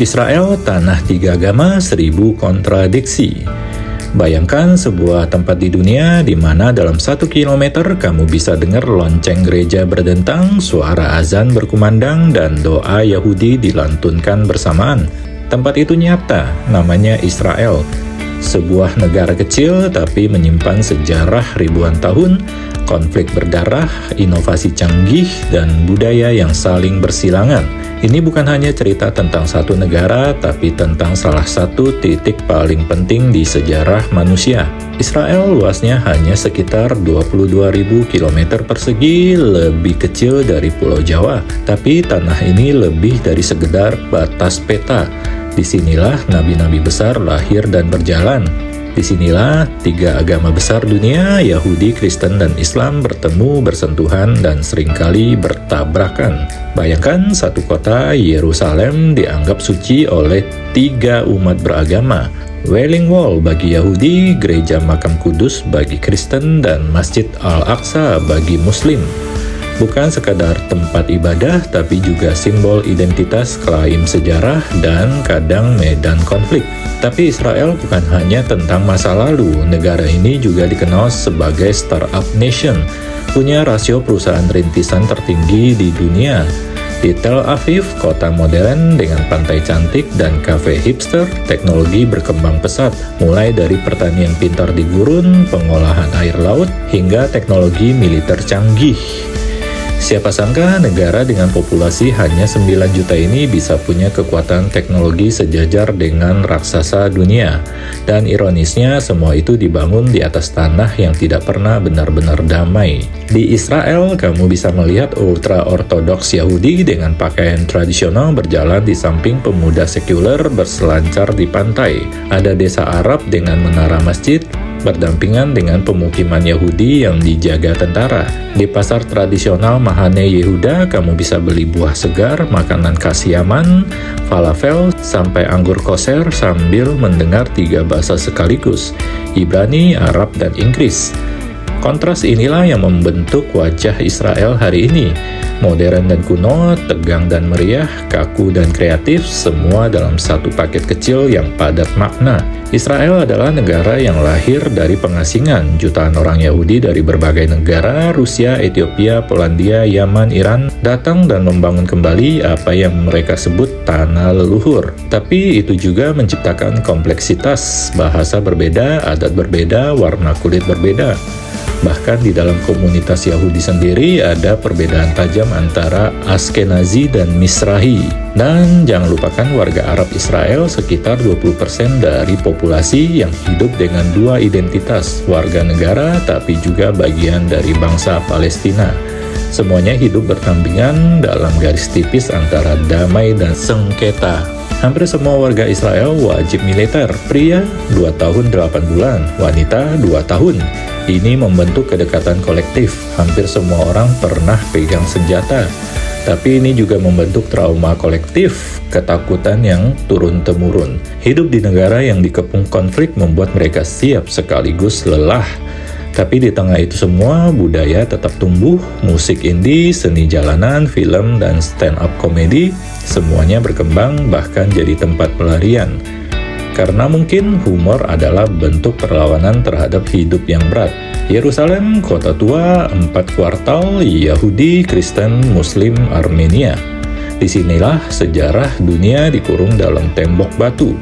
Israel, tanah tiga agama, 1000 kontradiksi. Bayangkan sebuah tempat di dunia di mana dalam 1 kilometer kamu bisa dengar lonceng gereja berdentang, suara azan berkumandang, dan doa Yahudi dilantunkan bersamaan. Tempat itu nyata, namanya Israel. Sebuah negara kecil tapi menyimpan sejarah ribuan tahun, konflik berdarah, inovasi canggih, dan budaya yang saling bersilangan. Ini bukan hanya cerita tentang satu negara, tapi tentang salah satu titik paling penting di sejarah manusia. Israel luasnya hanya sekitar 22.000 km persegi, lebih kecil dari Pulau Jawa. Tapi tanah ini lebih dari sekedar batas peta. Disinilah nabi-nabi besar lahir dan berjalan. Disinilah 3 agama besar dunia, Yahudi, Kristen, dan Islam bertemu, bersentuhan, dan seringkali bertabrakan. Bayangkan satu kota, Yerusalem, dianggap suci oleh 3 umat beragama. Wailing Wall bagi Yahudi, Gereja Makam Kudus bagi Kristen, dan Masjid Al-Aqsa bagi Muslim. Bukan sekadar tempat ibadah, tapi juga simbol identitas, klaim sejarah, dan kadang medan konflik. Tapi Israel bukan hanya tentang masa lalu, negara ini juga dikenal sebagai startup nation, punya rasio perusahaan rintisan tertinggi di dunia. Di Tel Aviv, kota modern dengan pantai cantik dan kafe hipster, teknologi berkembang pesat, mulai dari pertanian pintar di gurun, pengolahan air laut, hingga teknologi militer canggih. Siapa sangka negara dengan populasi hanya 9 juta ini bisa punya kekuatan teknologi sejajar dengan raksasa dunia. Dan ironisnya semua itu dibangun di atas tanah yang tidak pernah benar-benar damai. Di Israel, kamu bisa melihat ultra-ortodoks Yahudi dengan pakaian tradisional berjalan di samping pemuda sekuler berselancar di pantai. Ada desa Arab dengan menara masjid, berdampingan dengan pemukiman Yahudi yang dijaga tentara. Di pasar tradisional Mahane Yehuda, kamu bisa beli buah segar, makanan khas Yaman, falafel, sampai anggur koser sambil mendengar 3 bahasa sekaligus, Ibrani, Arab, dan Inggris. Kontras inilah yang membentuk wajah Israel hari ini. Modern dan kuno, tegang dan meriah, kaku dan kreatif, semua dalam satu paket kecil yang padat makna. Israel adalah negara yang lahir dari pengasingan. Jutaan orang Yahudi dari berbagai negara, Rusia, Ethiopia, Polandia, Yaman, Iran, datang dan membangun kembali apa yang mereka sebut tanah leluhur. Tapi itu juga menciptakan kompleksitas, bahasa berbeda, adat berbeda, warna kulit berbeda. Bahkan di dalam komunitas Yahudi sendiri ada perbedaan tajam antara Askenazi dan Misrahi. Dan jangan lupakan warga Arab Israel sekitar 20% dari populasi yang hidup dengan 2 identitas, warga negara tapi juga bagian dari bangsa Palestina. Semuanya hidup berdampingan dalam garis tipis antara damai dan sengketa. Hampir semua warga Israel wajib militer, pria 2 tahun 8 bulan, wanita 2 tahun. Ini membentuk kedekatan kolektif, hampir semua orang pernah pegang senjata. Tapi ini juga membentuk trauma kolektif, ketakutan yang turun-temurun. Hidup di negara yang dikepung konflik membuat mereka siap sekaligus lelah. Tapi di tengah itu semua, budaya tetap tumbuh, musik indie, seni jalanan, film, dan stand-up komedi, semuanya berkembang bahkan jadi tempat pelarian. Karena mungkin humor adalah bentuk perlawanan terhadap hidup yang berat. Yerusalem, kota tua, 4 kuartal, Yahudi, Kristen, Muslim, Armenia. Disinilah sejarah dunia dikurung dalam tembok batu.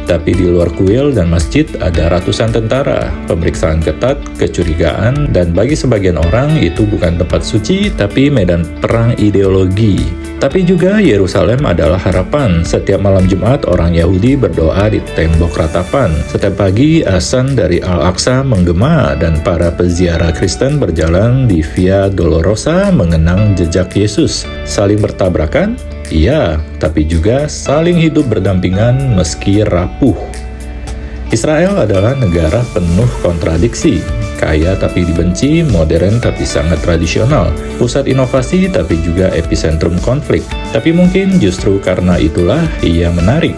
Tapi di luar kuil dan masjid ada ratusan tentara, pemeriksaan ketat, kecurigaan, dan bagi sebagian orang itu bukan tempat suci, tapi medan perang ideologi. Tapi juga Yerusalem adalah harapan. Setiap malam Jumat orang Yahudi berdoa di tembok ratapan. Setiap pagi azan dari Al-Aqsa menggema dan para peziarah Kristen berjalan di Via Dolorosa mengenang jejak Yesus. Saling bertabrakan? Iya, tapi juga saling hidup berdampingan meski rapuh. Israel adalah negara penuh kontradiksi, kaya tapi dibenci, modern tapi sangat tradisional, pusat inovasi tapi juga epicentrum konflik. Tapi mungkin justru karena itulah ia menarik.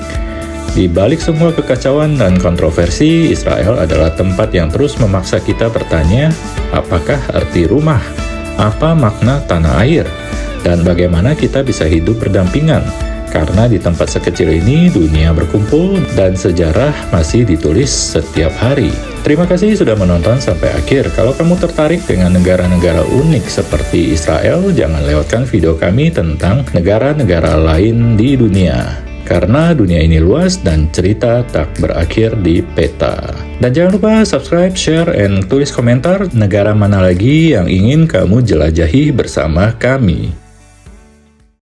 Di balik semua kekacauan dan kontroversi, Israel adalah tempat yang terus memaksa kita bertanya, apakah arti rumah? Apa makna tanah air? Dan bagaimana kita bisa hidup berdampingan? Karena di tempat sekecil ini dunia berkumpul dan sejarah masih ditulis setiap hari. Terima kasih sudah menonton sampai akhir. Kalau kamu tertarik dengan negara-negara unik seperti Israel, jangan lewatkan video kami tentang negara-negara lain di dunia. Karena dunia ini luas dan cerita tak berakhir di peta. Dan jangan lupa subscribe, share, and tulis komentar negara mana lagi yang ingin kamu jelajahi bersama kami.